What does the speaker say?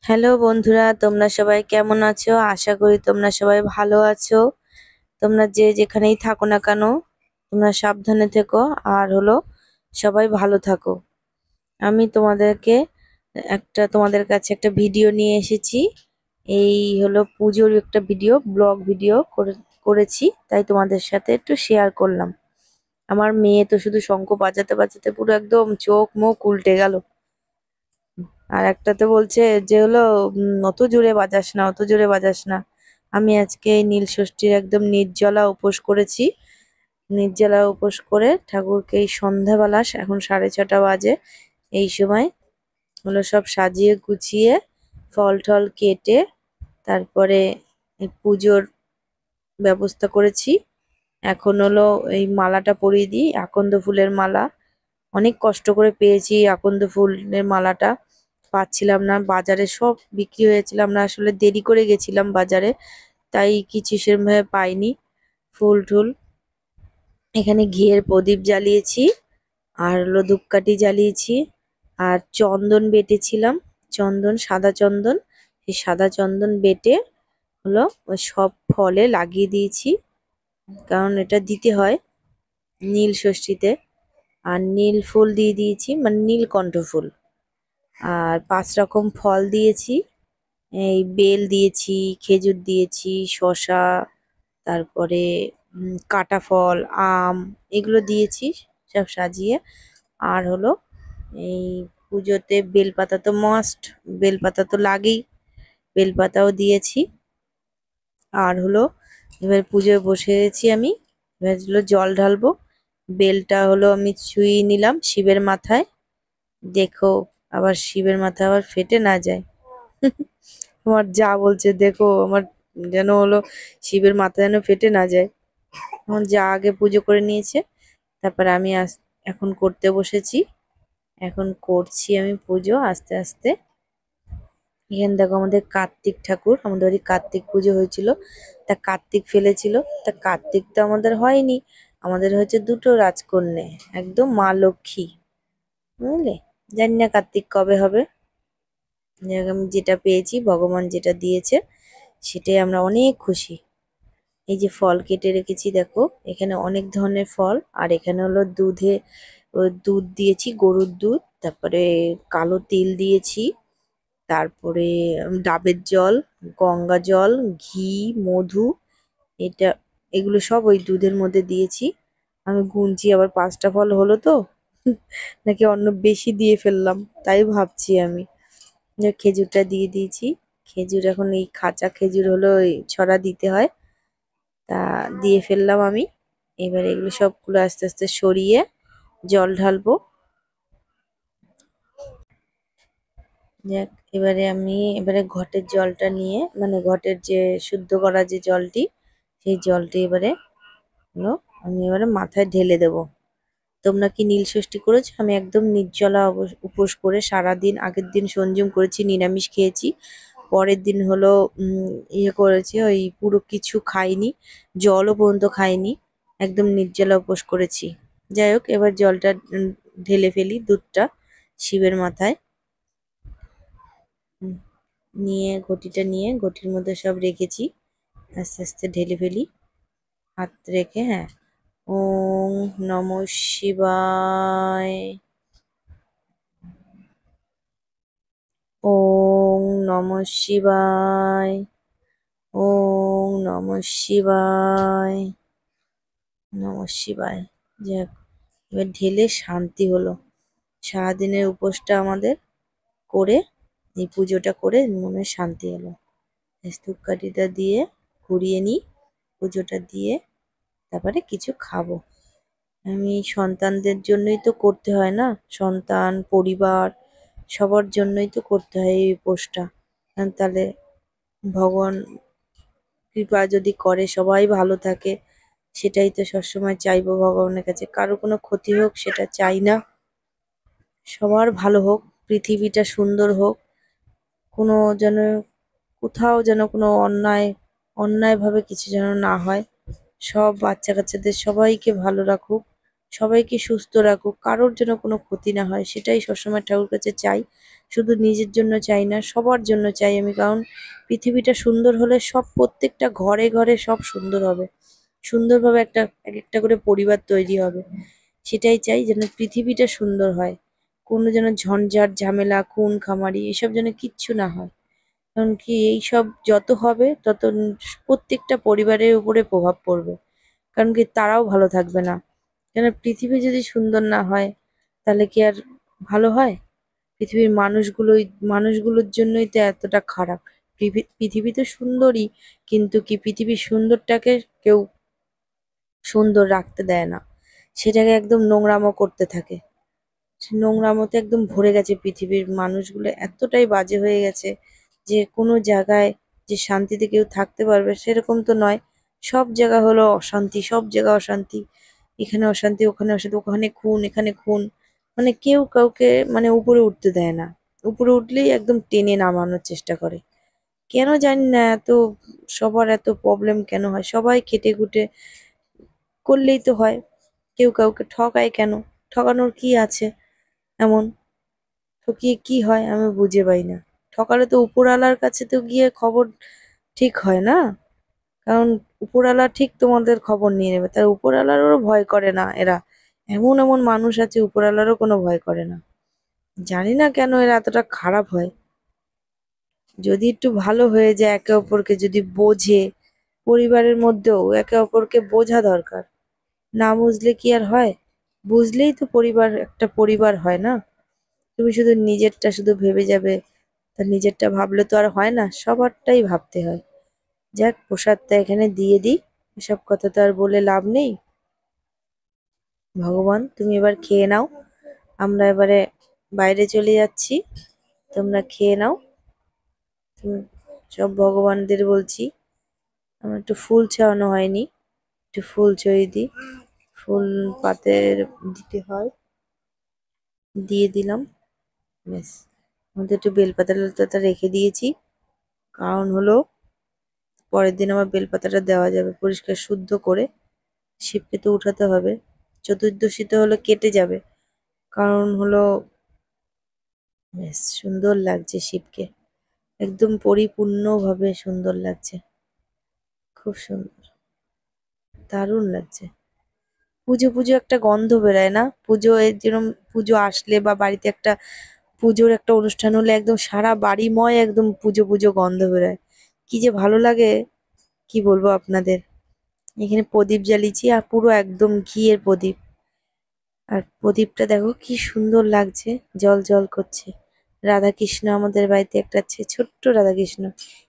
Hello বন্ধুরা, তোমরা সবাই কেমন আছো? আশা করি তোমরা সবাই ভালো আছো। তোমরা যে যেখানেই থাকো না কেন, তোমরা সাবধানে থেকো আর সবাই ভালো থাকো। আমি তোমাদের কাছে একটা ভিডিও নিয়ে এসেছি। এই পুজোর একটা ভিডিও, ব্লগ ভিডিও করেছি, তাই তোমাদের সাথে একটু শেয়ার করলাম। আমার মেয়ে তো শুধু শঙ্খ বাজাতে বাজাতে পুরো একদম চোখ মুখ উল্টে গেল। আর একটাতে বলছে যে অত জোরে বাজাস না, অত জোরে বাজাস না। আমি আজকে এই নীল ষষ্ঠীর একদম নির্জলা উপোস করেছি। নির্জলা উপোস করে ঠাকুরকে এই সন্ধ্যাবেলা, এখন 6:30 বাজে, এই সময় সব সাজিয়ে গুছিয়ে ফল টল কেটে তারপরে এই পুজোর ব্যবস্থা করেছি। এখন এই মালাটা পরিয়ে দিই, আকন্দ ফুলের মালা। অনেক কষ্ট করে পেয়েছি আকন্দ ফুলের মালাটা, পাচ্ছিলাম না, বাজারে সব বিক্রি হয়েছিল, আমরা আসলে দেরি করে গেছিলাম বাজারে, তাই কিছু সেরকম ভাবে পাইনি ফুল টুল। এখানে ঘিয়ের প্রদীপ জ্বালিয়েছি, আর ধূপকাঠি জ্বালিয়েছি, আর চন্দন বেটেছিলাম, চন্দন, সাদা চন্দন। সেই সাদা চন্দন বেটে ওই সব ফলে লাগিয়ে দিয়েছি, কারণ এটা দিতে হয় নীল ষষ্ঠীতে। আর নীল ফুল দিয়ে দিয়েছি, মানে নীলকণ্ঠ ফুল। আর 5 রকম ফল দিয়েছি, এই বেল দিয়েছি, খেজুর দিয়েছি, শসা, তারপরে কাটা ফল, আম, এগুলো দিয়েছি সব সাজিয়ে। আর এই পুজোতে বেলপাতা তো মাস্ট, বেলপাতা তো লাগেই, বেলপাতাও দিয়েছি। আর এবার পুজোয় বসে গেছি আমি। এবার জল ঢালবো। বেলটা আমি ছুঁয়ে নিলাম শিবের মাথায়। দেখো, আবার শিবের মাথা আবার ফেটে না যায়। আমার যা বলছে, দেখো আমার যেন শিবের মাথা যেন ফেটে না যায়। আমার যা আগে পুজো করে নিয়েছে, তারপর আমি এখন করতে বসেছি। এখন করছি আমি পুজো আস্তে আস্তে। এখানে দেখো আমাদের কার্তিক ঠাকুর, আমাদের বাড়ি কার্তিক পুজো হয়েছিল, তা কার্তিক ফেলেছিল। তা কার্তিক তো আমাদের হয়নি, আমাদের হয়েছে দুটো রাজকন্যে, একদম মা লক্ষ্মী, বুঝলে? জানি না কার্তিক কবে হবে। যাক, আমি যেটা পেয়েছি, ভগবান যেটা দিয়েছে সেটাই আমরা অনেক খুশি। এই যে ফল কেটে রেখেছি দেখো, এখানে অনেক ধরনের ফল। আর এখানে দুধ দিয়েছি, গরুর দুধ, তারপরে কালো তিল দিয়েছি, তারপরে ডাবের জল, গঙ্গা জল, ঘি, মধু, এটা, এগুলো সব ওই দুধের মধ্যে দিয়েছি। আমি গুনছি, আবার 5টা ফল হলো তো নাকি অন্য বেশি দিয়ে ফেললাম, তাই ভাবছি আমি। খেজুরটা দিয়ে দিয়েছি। খেজুর, এখন এই কাঁচা খেজুর ওই ছড়া দিতে হয়, তা দিয়ে ফেললাম আমি। এবার এগুলো সবগুলো আস্তে আস্তে সরিয়ে জল ঢালবো। যাক, এবারে ঘটের জলটা নিয়ে, মানে ঘটের যে শুদ্ধ করা যে জলটি, সেই জলটি হলো আমি এবারে মাথায় ঢেলে দেব। তোমরা কি নীল ষষ্ঠী করেছো? আমি একদম নির্জলা উপোস করে সারাদিন, আগের দিন সংযম করেছি, নিরামিষ খেয়েছি। পরের দিন ইয়ে করেছি, ওই পুরো কিছু খাইনি, জলও পর্যন্ত খাইনি, একদম নির্জলা উপোস করেছি। যাই হোক, এবার জলটা ঢেলে ফেলি, দুধটা শিবের মাথায়। উম, নিয়ে ঘটিটা নিয়ে ঘটির মধ্যে সব রেখেছি, আস্তে আস্তে ঢেলে ফেলি হাত রেখে। হ্যাঁ, ওম নমঃ শিবায়, ওম নমঃ শিবায়, ওম নমঃ শিবায়, নমঃ শিবায়। যাক, এবার ঢেলে শান্তি হলো। সারাদিনের উপোসটা আমাদের করে, এই পুজোটা করে মনে শান্তি হলো। ধূপকাঠিটা দিয়ে ঘুরিয়ে নিই, পুজোটা দিয়ে তারপরে কিছু খাবো। আমি সন্তানদের জন্যই তো করতে হয় না, সন্তান, পরিবার, সবার জন্যই তো করতে হয় এই উপোসটা। তাহলে ভগবান কৃপা যদি করে সবাই ভালো থাকে, সেটাই তো সবসময় চাইবো ভগবানের কাছে। কারো কোনো ক্ষতি হোক সেটা চাই না, সবার ভালো হোক, পৃথিবীটা সুন্দর হোক, কোনো যেন, কোথাও যেন কোনো অন্যায়ভাবে কিছু যেন না হয়। সব বাচ্চা কাচ্চাদের সবাইকে ভালো রাখুক, সবাইকে সুস্থ রাখুক, কারোর যেন কোনো ক্ষতি না হয় সেটাই সবসময় ঠাকুর কাছে চাই। শুধু নিজের জন্য চাই না, সবার জন্য চাই আমি। কারণ পৃথিবীটা সুন্দর হলে সব প্রত্যেকটা ঘরে ঘরে সব সুন্দর হবে। সুন্দরভাবে একটা এক একটা করে পরিবার তৈরি হবে। সেটাই চাই, যেন পৃথিবীটা সুন্দর হয়। কোনো যেন ঝঞ্ঝাট, ঝামেলা, খুন খামারি এসব যেন কিচ্ছু না হয়। কারণ কি এইসব যত হবে তত প্রত্যেকটা পরিবারের উপরে প্রভাব পড়বে। কারণ কি তারাও ভালো থাকবে না। কেন পৃথিবী যদি সুন্দর না হয় তাহলে কি আর ভালো হয়? পৃথিবীর মানুষগুলোর জন্যই তো এতটা খারাপ। পৃথিবী তো সুন্দরই, কিন্তু কি পৃথিবীর সুন্দরটাকে কেউ সুন্দর রাখতে দেয় না। সেটাকে একদম নোংরামো করতে থাকে। সে নোংরামোতে একদম ভরে গেছে পৃথিবীর মানুষগুলো, এতটাই বাজে হয়ে গেছে যে কোনো জায়গায় যে শান্তিতে কেউ থাকতে পারবে সেরকম তো নয়। সব জায়গা হলো অশান্তি, সব জায়গা অশান্তি। এখানে অশান্তি, ওখানে অশান্তি, ওখানে খুন, এখানে খুন। মানে কেউ কাউকে মানে উপরে উঠতে দেয় না। উপরে উঠলেই একদম টেনে নামানোর চেষ্টা করে। কেন জানি না এত, সবার এত প্রবলেম কেন হয়? সবাই খেটে-খুটে করলেই তো হয়। কেউ কাউকে ঠকায় কেন? ঠকানোর কি আছে এমন? ঠকিয়ে কি হয় আমি বুঝে পাই না। ঠকালে তো উপরওয়ালার কাছে তো গিয়ে খবর ঠিক হয় না? কারণ উপরওয়ালা ঠিক তোমাদের খবর নিয়ে নেবে। তার উপরওয়ালারও ভয় করে না এরা। এমন এমন মানুষ আছে উপরওয়ালারও কোনো ভয় করে না। জানি না কেন এরা এতটা খারাপ হয়। যদি একটু ভালো হয়ে যায়, একে অপরকে যদি বোঝে, পরিবারের মধ্যেও একে অপরকে বোঝা দরকার। না বুঝলে কি আর হয়? বুঝলেই তো পরিবার একটা পরিবার হয় না? তুমি শুধু নিজেরটা শুধু ভেবে যাবে, তা নিজেরটা ভাবলে তো আর হয় না, সবারটাই ভাবতে হয়। যাক, প্রসাদটা এখানে দিয়ে দিই। এসব কথা তো আর বলে লাভ নেই। ভগবান তুমি এবার খেয়ে নাও। আমরা এবারে বাইরে চলে যাচ্ছি, তোমরা খেয়ে নাও। তুমি সব ভগবানদের বলছি। আমার একটু ফুল চাওয়ানো হয়নি, একটু ফুল চড়িয়ে দিই। ফুল পাতের দিতে হয়, দিয়ে দিলাম। ব্যাস, মধ্যে একটু বেলপাতা টেলপাতা রেখে দিয়েছি। কারণ হলো পরের দিন আমার বেলপাতাটা দেওয়া যাবে পরিষ্কার শুদ্ধ করে। শিবকে তো উঠাতে হবে। চতুর্দশীতে হলো কেটে যাবে। কারণ হলো বেশ সুন্দর লাগছে শিবকে। একদম পরিপূর্ণভাবে সুন্দর লাগছে। খুব সুন্দর, দারুণ লাগছে। পুজো পুজো একটা গন্ধ বেরোয় না? পুজো যেরকম পুজো আসলে বা বাড়িতে একটা পুজোর একটা অনুষ্ঠান হলে একদম সারা বাড়িময় একদম পুজো পুজো গন্ধ বেরোয়। কি যে ভালো লাগে, কি বলবো আপনাদের। এখানে প্রদীপ জ্বালিয়েছি, আর পুরো একদম ঘিয়ের প্রদীপ। আর প্রদীপটা দেখো কি সুন্দর লাগছে, জল জল করছে। রাধা কৃষ্ণ আমাদের বাড়িতে একটা আছে, ছোট্ট রাধা কৃষ্ণ।